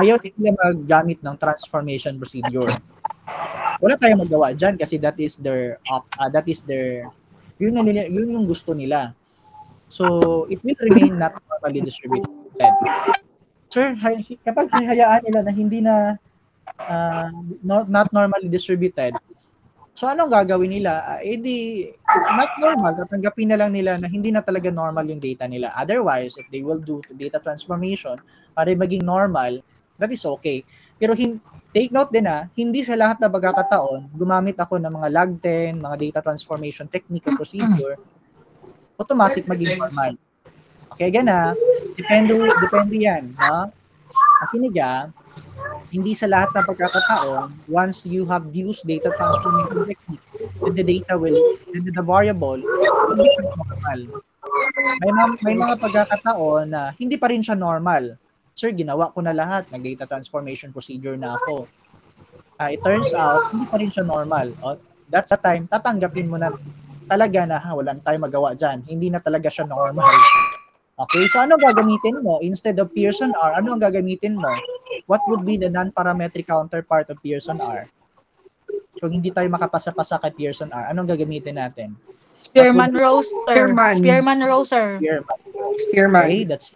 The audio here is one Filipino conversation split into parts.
ayaw nila maggamit ng transformation procedure. Wala tayong magawa dyan kasi that is their yun yung gusto nila. So, it will remain not normally distributed. Sir, kapag hayaan nila na hindi na not normally distributed, so anong gagawin nila? Not normal, tatanggapin na lang nila na hindi na talaga normal yung data nila. Otherwise, if they will do data transformation para maging normal, that is okay. Pero take note din hindi sa lahat na pagkakataon, gumamit ako ng mga log10, mga data transformation technique or procedure, automatic maging normal. Okay, depende yan. No? Akiniga, hindi sa lahat ng pagkakataon, once you have used data transformation technique, then the variable will become normal. May mga pagkakataon na hindi pa rin siya normal. Sir, ginawa ko na lahat, nag-data transformation procedure na ako. It turns out, hindi pa rin siya normal. That's the time, tatanggapin mo na talaga na walang tayong magawa dyan. Hindi na talaga siya normal. Okay, so ano gagamitin mo? Instead of Pearson R, ano ang gagamitin mo? What would be the non-parametric counterpart of Pearson R? Kung hindi tayo makapasa-pasa kay Pearson R, anong gagamitin natin? Spearman-Rose, sir. Spearman-Rose, sir. Spearman. Okay, that's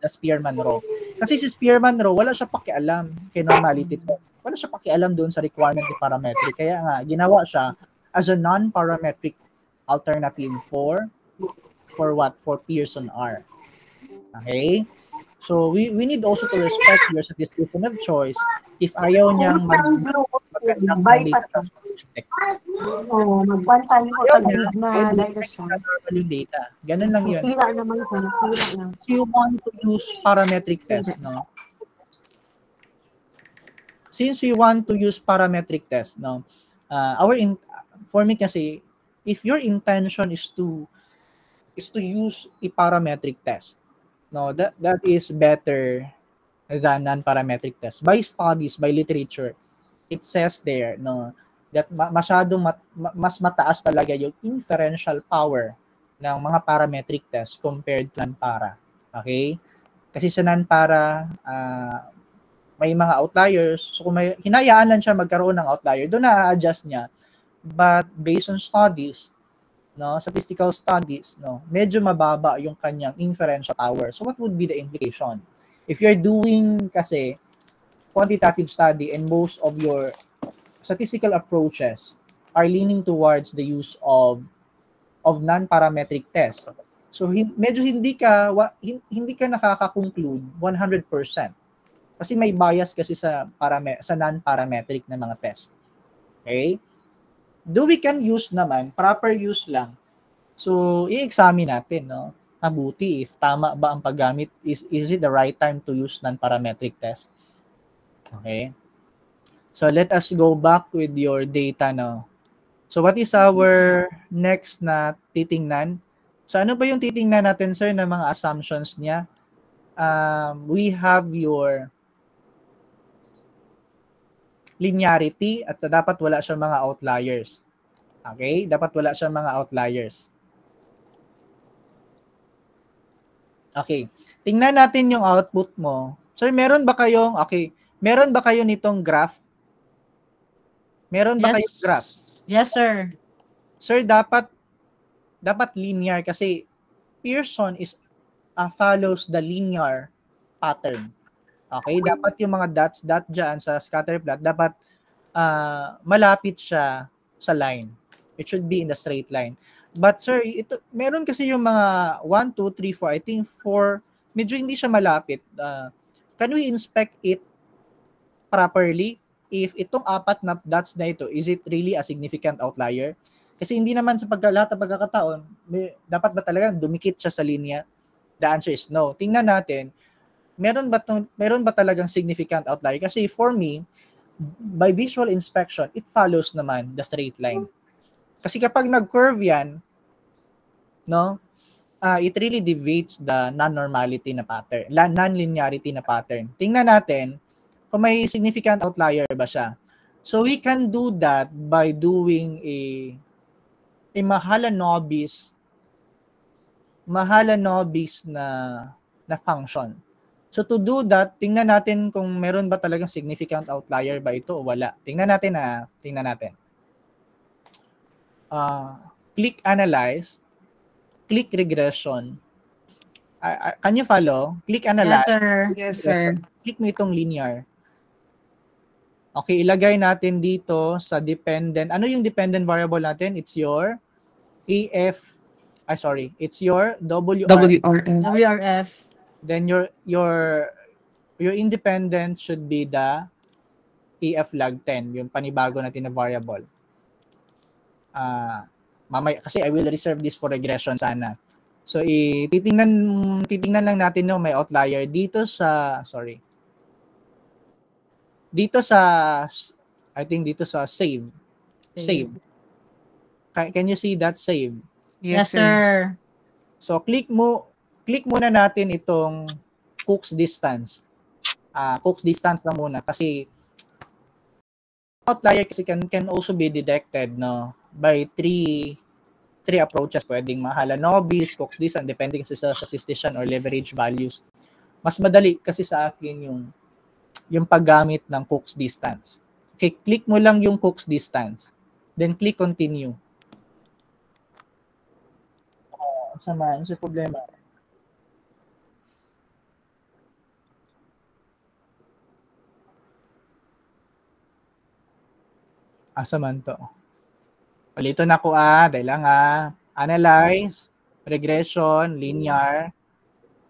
Spearman-Rose. Kasi si Spearman-Rose, wala siya pakialam kay normality test. Wala siya pakialam doon sa requirement ni parametric. Kaya nga, ginawa siya as a non-parametric alternative for what? For Pearson R. Okay? So, we need also to respect your satisfaction of choice if ayaw niyang magandang data transformation technique. Oo, magpantay mo sa na normal yung data. Ganun lang yun. So, you want to use parametric test, no? Since we want to use parametric test, no? For me kasi, if your intention is to use a parametric test, no, that is better than non-parametric test. By studies, by literature, it says there, no, that mas mataas talaga yung inferential power ng mga parametric test compared to non-para. Okay? Kasi sa non-para, may mga outliers. So kung may hinayaan lang siya magkaroon ng outlier, doon na-adjust niya. But based on studies, no, statistical studies, no, medyo mababa yung kanyang inferential power. So what would be the implication? If you're doing kasi quantitative study and most of your statistical approaches are leaning towards the use of non-parametric tests. So medyo hindi ka nakaka-conclude 100%. Kasi may bias kasi sa non-parametric na mga test. Okay? Though we can use naman, proper use lang. So, i-examine natin, no? Mabuti if tama ba ang paggamit, is it the right time to use non-parametric test? Okay? So, let us go back with your data, no? So, what is our next na titingnan? So, ano ba yung titingnan natin, sir, na mga assumptions niya? We have your linearity at dapat wala siyang mga outliers. Okay? Dapat wala siyang mga outliers. Okay. Tingnan natin yung output mo. Sir, meron ba kayo nitong graph? Meron ba kayong graph? Yes, sir. Sir, dapat linear kasi Pearson follows the linear pattern. Okay, dapat yung mga dots dyan sa scatter plot, dapat malapit siya sa line. It should be in the straight line. But sir, meron kasi yung mga 1, 2, 3, 4, I think 4, medyo hindi siya malapit. Can we inspect it properly? If itong 4 na dots na ito, is it really a significant outlier? Kasi hindi naman sa lahat ng pagkakataon, dapat ba talaga dumikit siya sa linya? The answer is no. Tingnan natin, meron ba talagang significant outlier? Kasi for me, by visual inspection, it follows naman the straight line. Kasi kapag nag-curve yan, no, it really deviates the non-normality na pattern, non-linearity na pattern. Tingnan natin kung may significant outlier ba siya. So we can do that by doing a Mahalanobis na function. So to do that, tingnan natin kung meron ba talagang significant outlier ba ito o wala. Tingnan natin. Click analyze, click regression. Can you follow? Click Yes, analyze. sir. Yes, sir. Click mo itong linear. Okay, ilagay natin dito sa dependent. Ano yung dependent variable natin? It's your it's your WR. WRF. WRF. Then your independent should be the EF log 10, yung panibago natin na variable. Mamaya, kasi I will reserve this for regression sana. So, titingnan lang natin no, may outlier dito sa, I think dito sa save. Save. Can you see that save? Yes, sir. So, click muna natin itong Cook's distance. Cook's distance na muna kasi outlier kasi can also be detected no by three approaches. Pwedeng Mahalanobis, Cook's distance, depending sa statistician or leverage values. Mas madali kasi sa akin yung paggamit ng Cook's distance. Okay, click mo lang yung Cook's distance. Then click continue. Ano sa problema? Asa man to? Palito na ko dahil lang analyze, regression, linear,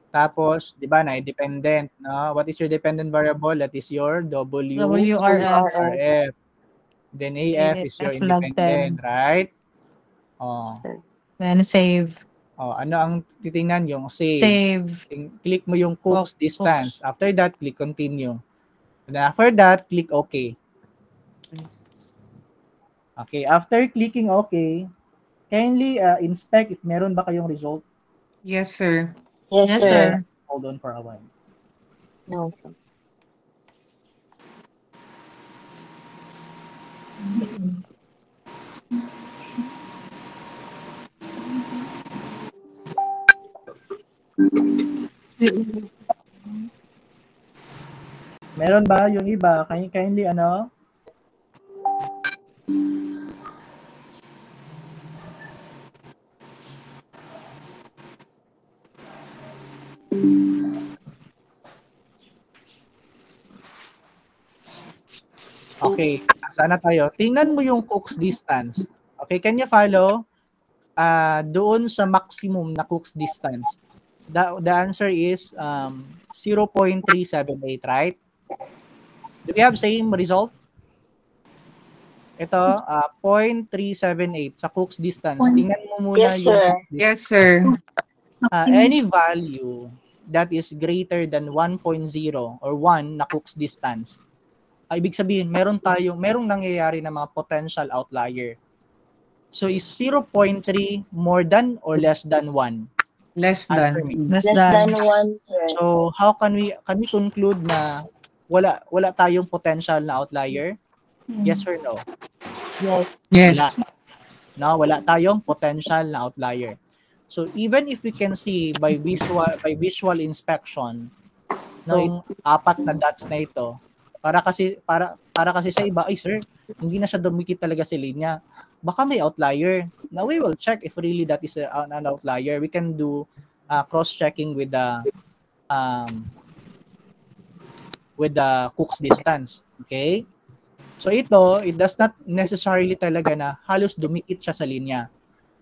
tapos, di ba, na-dependent, no? What is your dependent variable? That is your WRF. RF. Then AF is your AF log independent, 10. right? Then save. Ano ang titingnan? Yung save. Save. Click mo yung Cook's distance. After that, click continue. And after that, click OK. Okay, after clicking OK, kindly inspect if meron ba kayong result. Yes, sir. Yes, sir. Hold on for a while. No. Meron ba yung iba? Kindly ano? Okay, sana tayo. Tingnan mo yung Cook's distance. Okay, can you follow? Doon sa maximum na Cook's distance. The answer is 0.378, right? Do we have same result? Ito, 0.378 sa Cook's distance. Tingnan mo muna Yes, yung sir. Cook's distance. Yes, sir. Any value that is greater than 1.0 or 1 na Cook's distance, ibig sabihin, merong nangyayari na mga potential outlier. So, is 0.3 more than or less than 1? Less Answer than. me. Less Less than. than 1, sir. So, how can we conclude na wala tayong potential na outlier? Yes or no? Yes. Yes. Wala tayong potential na outlier. So, even if we can see by visual inspection, yung apat na dots na ito, para kasi sa iba, ay sir, hindi na siya dumikit talaga sa linya. Baka may outlier. Now we will check if really that is an outlier. We can do cross-checking with the Cook's distance. Okay? So it does not necessarily talaga na halos dumikit siya sa linya.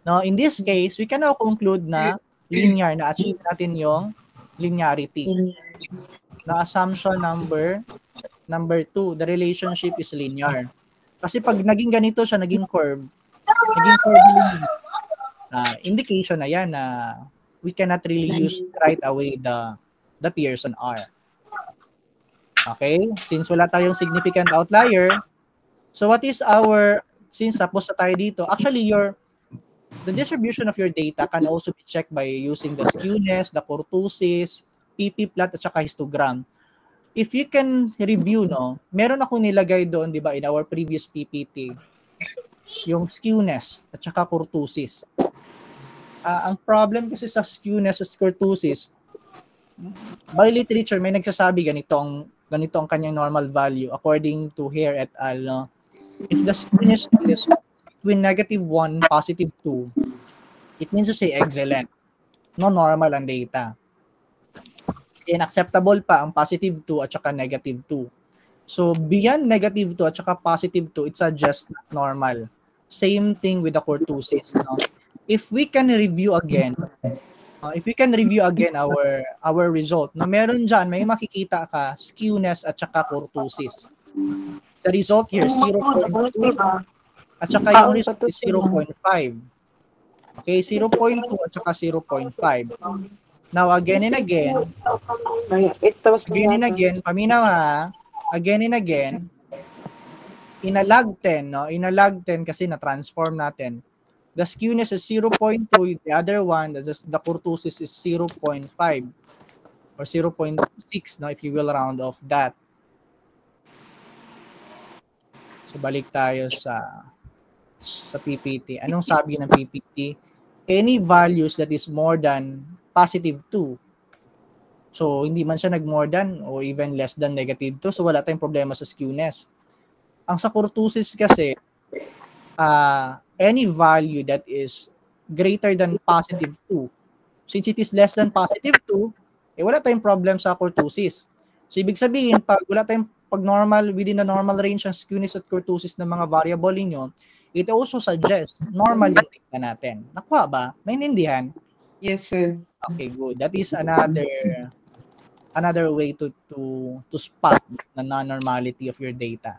Now, in this case, we can now conclude na linear, na achieve natin yung linearity. Na assumption number 2, the relationship is linear. Kasi pag naging ganito siya, naging curve linear, indication na yan na we cannot really use right away the Pearson R. Okay? Since wala tayong significant outlier, so what is since tapos na tayo dito, actually the distribution of your data can also be checked by using the skewness, the kurtosis, PP plot, at saka histogram. If you can review, meron ako nilagay doon, di ba, in our previous PPT, yung skewness at saka kurtosis. Ang problem kasi sa skewness at kurtosis, by literature, may nagsasabi ganito ang kanyang normal value according to Hare et al. No? If the skewness is between -1, +2, it means to say excellent. No, normal ang data. And acceptable pa ang +2 at saka -2. So, beyond -2 at saka +2, it suggests not normal. Same thing with the kurtosis. No? If we can review again our result, no, meron dyan, may makikita ka skewness at saka kurtosis. The result here, 0.2 at saka yung result is 0.5. Okay, 0.2 at saka 0.5. Now, again and again, paminaw ha, again and again, inalag 10, no? Inalag 10 kasi na-transform natin. The skewness is 0.2, the other one, the kurtosis is 0.5 or 0.6, no? If you will round off that. So, balik tayo sa PPT. Anong sabi ng PPT? Any values that is more than +2. So, hindi man siya nag-more than or even less than -2. So, wala tayong problema sa skewness. Ang sa kurtosis kasi, any value that is greater than +2. Since it is less than +2, wala tayong problem sa kurtosis. So, ibig sabihin, pag normal, within the normal range ng skewness at kurtosis ng mga variable ninyo, it also suggests normal yung data natin. Nakuha ba? Naintindihan? Yes, sir. Okay, good. That is another way to spot the non-normality of your data.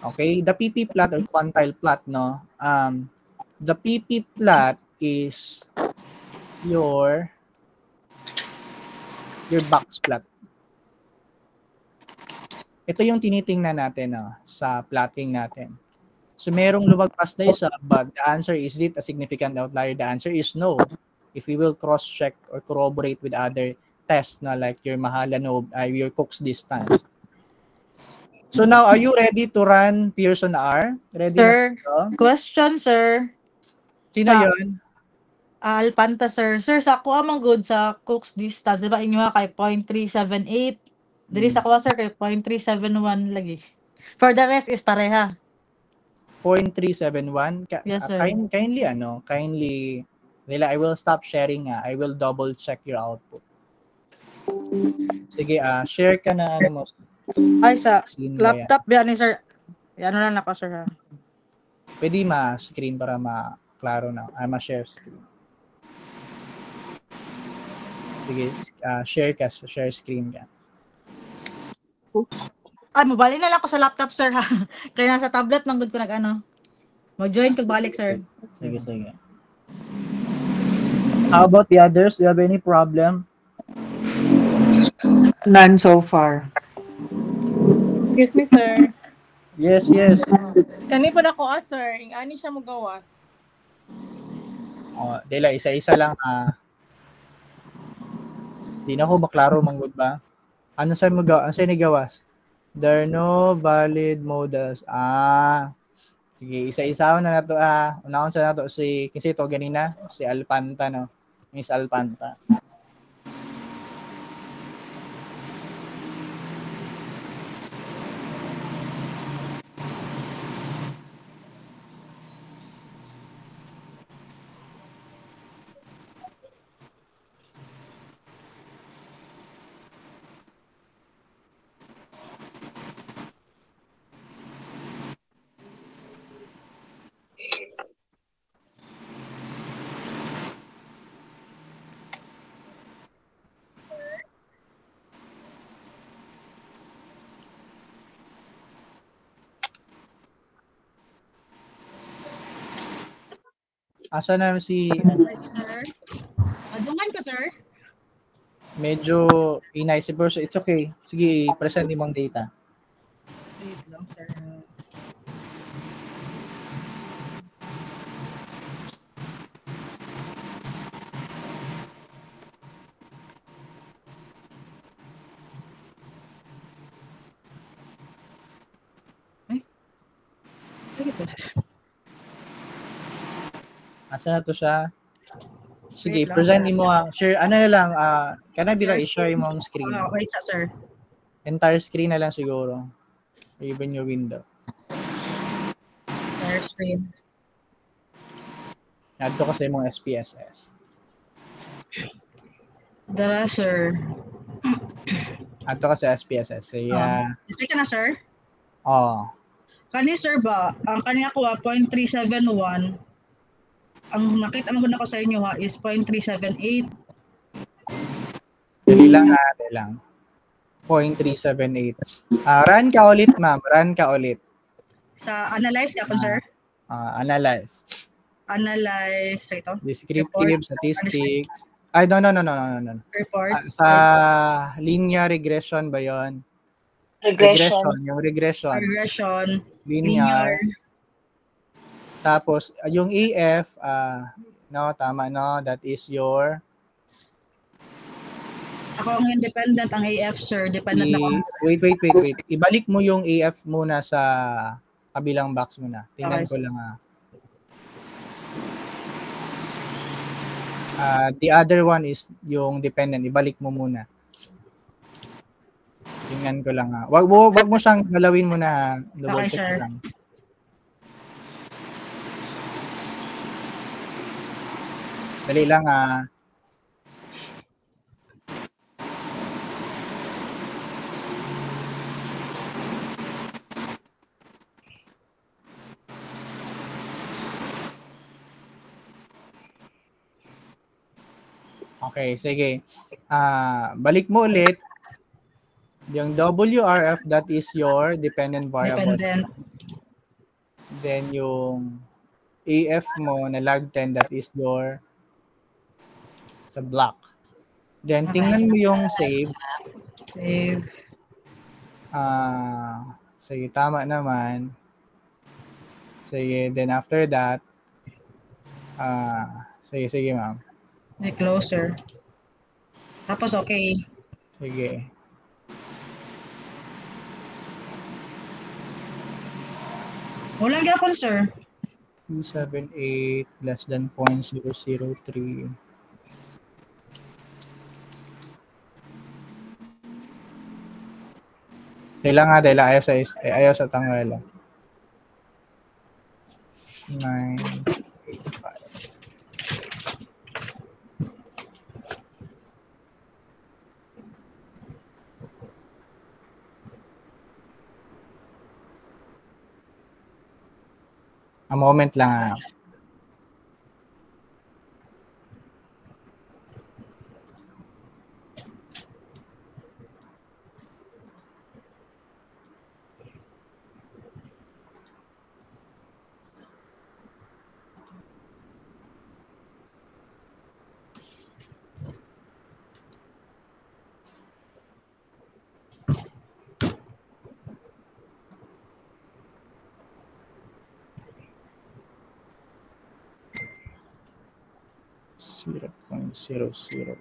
Okay, the PP plot or quantile plot, no? The PP plot is your box plot. Ito yung tinitingnan natin, no, sa plotting natin. So, merong lumagpas na isa, but the answer is it a significant outlier? The answer is no. If we will cross-check or corroborate with other tests na like your Mahalanobis, your Cook's distance. So now, are you ready to run Pearson R? Ready Sir, na question, sir. Sino Sa- yun? Alpanta, sir. Sir, sa kuha man good sa Cook's distance, di ba inyo kay 0.378? Dili sa kuha, sir, kay 0.371 lagi. For the rest is pareha. 0.371. Yes, sir. Kindly, I will stop sharing. I will double check your output. Sige, share ka na mo. Ay, sa Screen mo yan. laptop yan ni sir. Ano lang ako, sir, ha? Pwede ma-screen para ma-klaro na. Ma-share screen. Sige, share screen ka. Ay, mabalik na lang ako sa laptop, sir, ha? Kaya nasa tablet, nang good ko nag-ano. Mag-join kag balik, sir. Sige. How about the others? Do you have any problem? None so far. Excuse me, sir. Yes. Kani pa na ko, sir. Ingani siya mo gawas. Dela, isa-isa lang. Di na ko maklaro, manggod ba? Ano sa'yo gawas? There are no valid modals. Sige, isa-isa na nato. Unahon sa nato kasi ito ganina, si Alpanta, no? Miss Alpanta. Asa na si Sir? Madungan ko, sir. medyo inay si Burso. It's okay. Sige, present imong data. Wait lang, sir. Asa na to siya? Sige, Wait lang, present sir. mo share ano na lang kana bila i-share mo ang screen. Wait sa sir. Entire screen na lang siguro. Even your window. Share screen. Adto kasi mong SPSS. Dara, sir. Adto kasi SPSS. So, yeah. Check ka na, sir? Oh. Kani, sir ba, ang kanya ko 0.371, ang nakita mo na ko sa inyo is 0.378. Dali lang dali lang. 0.378. Run ka ulit, ma'am. Run ka ulit. Sa analyze ka, sir? Analyze. Analyze, sa ito? Descriptive, statistics. Ay, no. Reports. Sa linear regression ba yon? Regressions. Yung regression. Regression. Linear. Tapos, yung AF, no, tama, no? That is your... Ako ang independent, ang AF, sir. Dependent na ako. Wait. Ibalik mo yung AF muna sa kabilang box muna. Tingnan ko lang the other one is yung dependent. Ibalik mo muna. Tingnan ko lang Wag mo siyang galawin muna. Double check Okay, lang. Dali lang Okay, sige. Balik mo ulit. Yung WRF, that is your dependent variable. Dependent. Then yung AF mo na log 10, that is your sa block. Then tingnan mo yung save. Save. Sige, tama naman. Sige, then after that, sige ma'am. May closer. Tapos okay. Sige. Walang gapon, sir. 278 less than 0.003. Dahil ayaw sa tangwela. 985. A moment lang 0.003. 0.003.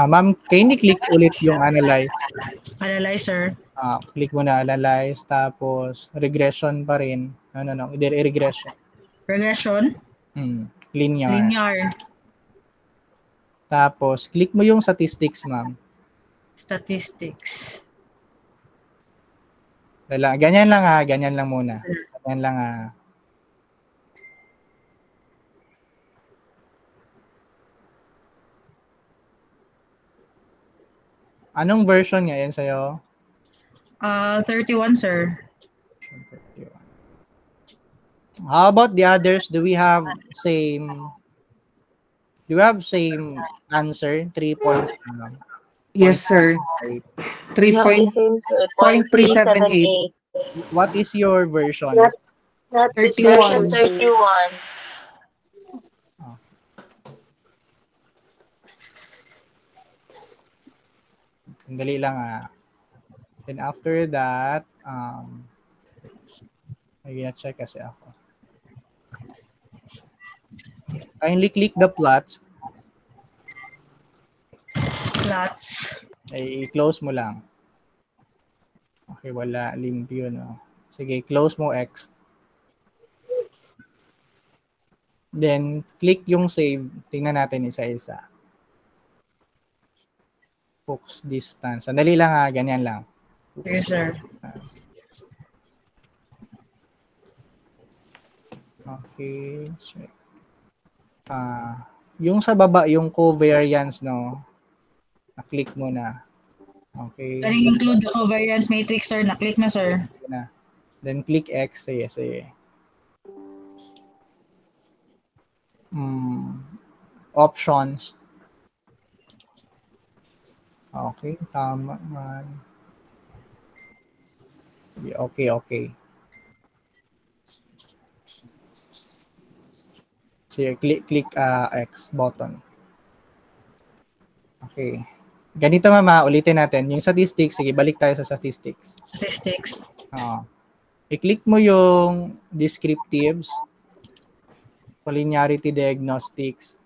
Ma'am, can you click ulit yung analyze? Analyzer. Click mo na analyze, tapos regression pa rin. No. Regression. Regression. Linear. Linear. Tapos, click mo yung statistics, ma'am. Statistics. Ganyan lang muna. Ganyan lang Anong version niya yan sa'yo? 31, sir. 31. How about the others? Do we have same answer? 3 points? Yes, sir. We have the same, sir. 0.378. What is your version? Not 31. version 31. Sandali lang Then after that, may gina-check kasi ako. Kindly click the plots. Plots. Ay, i-close mo lang. Okay, wala. Limpyo, no? Sige, close mo X. Then, click yung save. Tingnan natin isa-isa. Focus distance. Sandali lang ha, ganyan lang. Yes, sir. Okay. Yung sa baba, yung covariance, no? Na-click mo na. Okay. Can you include the covariance matrix, sir? Na-click na, sir. Na. Then click X. Sige. Options. Okay, tama man. Okay. Sige, click X button. Okay. Ganito mama, ulitin natin. Yung statistics, sige, balik tayo sa statistics. Statistics. I-click mo yung descriptives, collinearity diagnostics,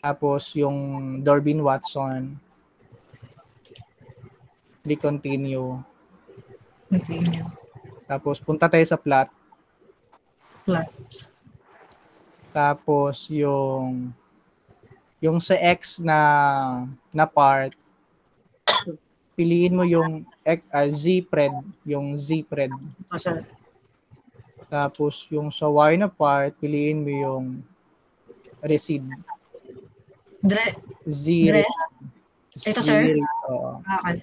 tapos yung Durbin-Watson, click continue. Continue. Tapos punta tayo sa plot. Plot. Tapos yung sa X na part, piliin mo yung Z-pred, yung Z-pred. Oh, sir. Tapos yung sa Y na part, piliin mo yung recede. Z-recede. Ito, sir? Oo. Okay.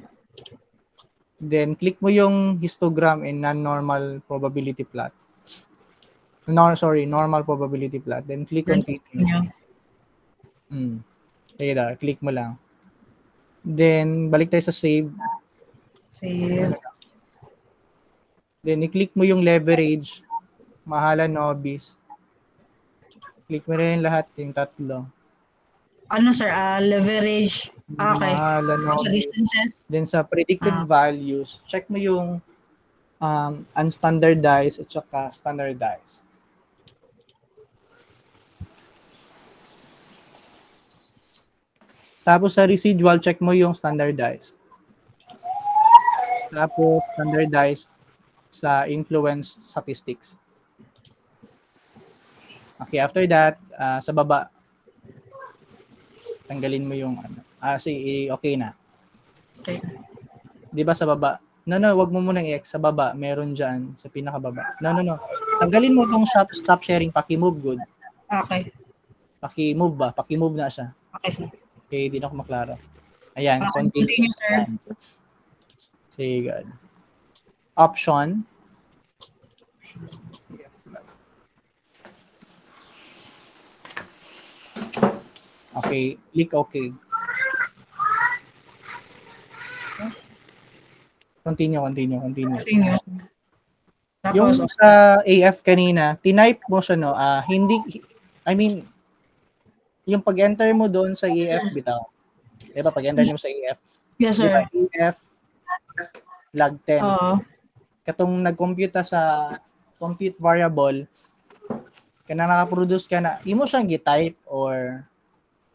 Then, click mo yung histogram and non-normal probability plot. Normal probability plot. Then, click continue. Sige daw, click mo lang. Then, balik tayo sa save. Save. Then, i-click mo yung leverage. Mahala novice. Click mo rin lahat, yung tatlo. Ano, sir? Leverage. Okay. Mahala Sa novice. distances. Then, sa predicted values, check mo yung unstandardized at saka standardized. Tapos sa residual, check mo yung standardized. Tapos standardized sa influence statistics. Okay, after that, sa baba, tanggalin mo yung okay na. Okay. Di ba sa baba? No, wag mo munang i-X. Sa baba, meron dyan, sa pinakababa. No. Tanggalin mo itong stop sharing, paki-move good. Okay. Paki-move ba? Paki-move na siya. Okay, sir. Okay, di na ako maklaro. Ayan, Continue, sir. Sige, good. Option. Okay, click OK. Continue. Tapos, Yung sa AF kanina, tinype mo siya, no? Yung pag-enter mo doon sa AF, bitaw. Diba, pag-enter mo sa AF, yes, sir. diba, AF log 10. Oo. Katong nag-compute sa compute variable, kana nakaproduce ka na, imo siyang gi-type or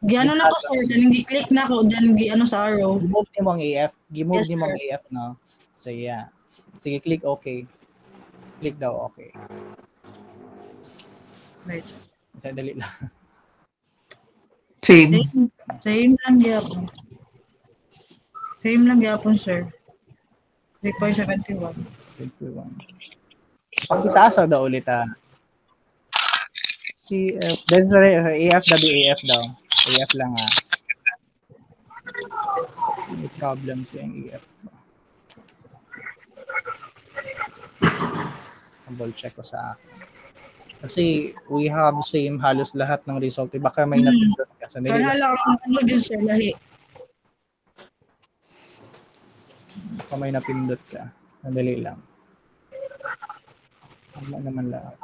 Gano na ko, sir. Kanang gi-click na ko, dyan sa arrow. Gimove ni mong AF. Yes, Ni mong sir. AF, no? So, yeah. Sige, click OK. Click daw OK. Right, sir. Dali lang. Same. Same lang gyapon. Same lang gyapon, sir. 3.71. Pag itaas daw ulit, CF. That's AF daw. AF lang, May problem sa yung AF. Double check ko sa akin. Kasi we have same halos lahat ng result. Baka may napindot ka. Sandali lang. Kaya lang ano din, sir, lahi. Baka may napindot ka. Sandali lang. Tama naman lahat.